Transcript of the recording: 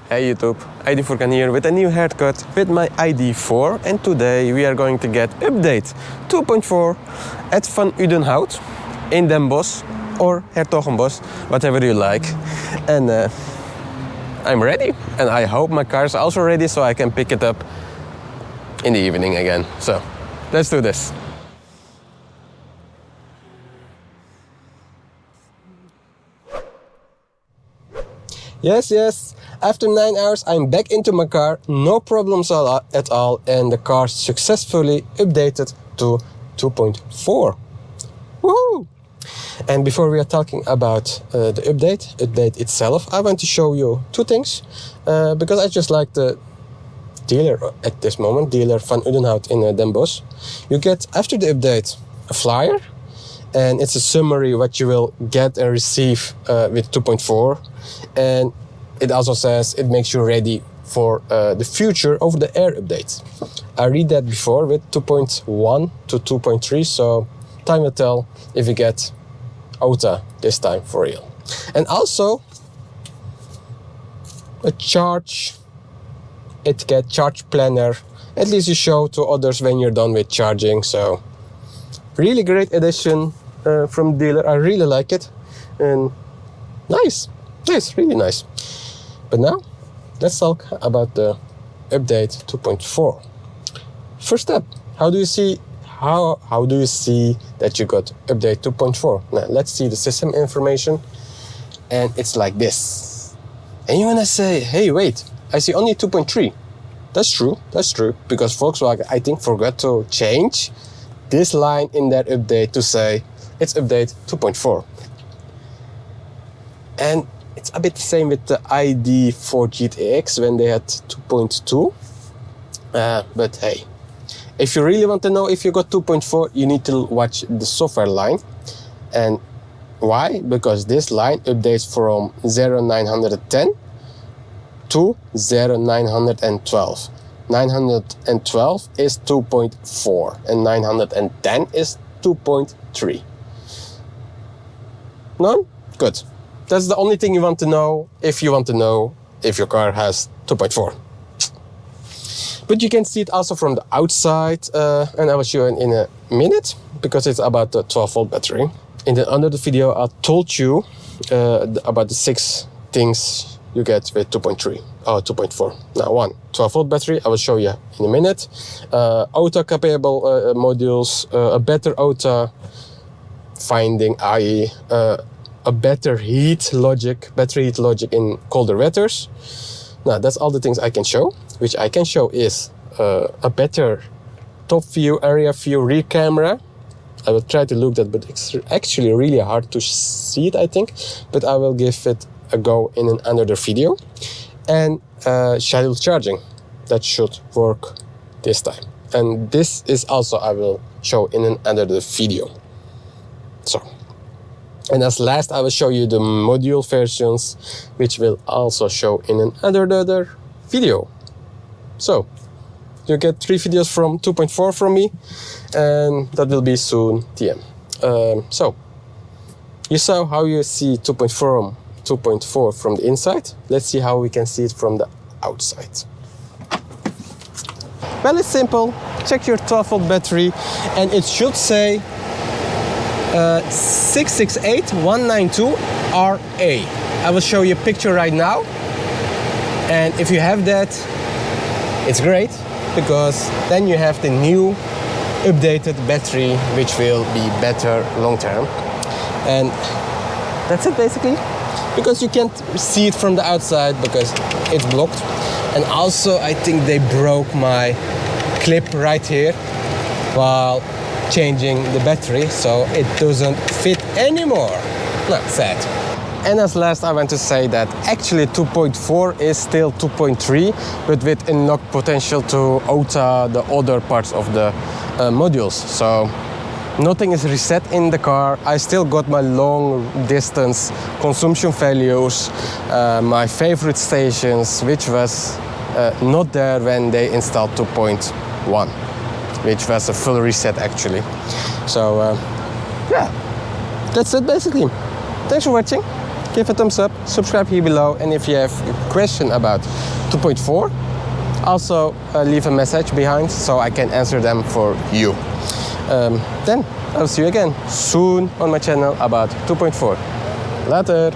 Hey YouTube, ID.Furkan here with a new haircut with my ID.4, and today we are going to get update 2.4 at Van Udenhout in Den Bosch or Hertogenbosch, whatever you like. And I'm ready, and I hope my car is also ready so I can pick it up in the evening again. So let's do this. Yes, after 9 hours I'm back into my car, no problems at all, and the car successfully updated to 2.4. Woohoo! And before we are talking about the update itself, I want to show you two things, because I just like the dealer at this moment, dealer Van Udenhout in Den Bosch. You get, after the update, a flyer, and it's a summary what you will get and receive with 2.4. And it also says it makes you ready for the future over-the-air updates. I read that before with 2.1 to 2.3, so time will tell if you get OTA this time for real. And also a charge etiquette, charge planner. At least you show to others when you're done with charging. So really great addition from dealer. I really like it, and nice, really nice. But now let's talk about the update 2.4. First step, how do you see that you got update 2.4? Now let's see the system information, and it's like this. And you wanna say, hey, wait, I see only 2.3. That's true, because Volkswagen, I think, forgot to change this line in their update to say it's update 2.4. And it's a bit the same with the ID.4 GTX when they had 2.2. But hey, if you really want to know if you got 2.4, you need to watch the software line. And why? Because this line updates from 0910 to 0912. 912 is 2.4 and 910 is 2.3. None? Good. That's the only thing you want to know if you want to know if your car has 2.4. But you can see it also from the outside, and I will show you in a minute, because it's about the 12-volt battery. In the under the video, I told you about the 6 things you get with 2.3 or 2.4. Now, 1, 12-volt battery, I will show you in a minute. OTA-capable modules, a better OTA finding, i.e. A better battery heat logic in colder weathers. Now, that's all the things I can show. Which I can show is a better top view, area view, rear camera. I will try to look that, but it's actually really hard to see it, I think. But I will give it a go in another video. And scheduled charging. That should work this time. And this is also I will show in another video. So. And as last, I will show you the module versions, which will also show in another video. So, you get 3 videos from 2.4 from me, and that will be soon TM. So, you saw how you see 2.4 from the inside. Let's see how we can see it from the outside. Well, it's simple. Check your 12-volt battery, and it should say 668192RA. I will show you a picture right now, and if you have that, it's great, because then you have the new updated battery, which will be better long term. And that's it basically, because you can't see it from the outside because it's blocked. And also I think they broke my clip right here while changing the battery, so it doesn't fit anymore. No, sad. And as last, I want to say that actually 2.4 is still 2.3, but with enough potential to OTA the other parts of the modules. So nothing is reset in the car. I still got my long distance consumption values, my favorite stations, which was not there when they installed 2.1. Which was a full reset actually. So yeah, that's it basically. Thanks for watching. Give a thumbs up, subscribe here below, and if you have question about 2.4, also leave a message behind so I can answer them for you. Then I'll see you again soon on my channel about 2.4. Later.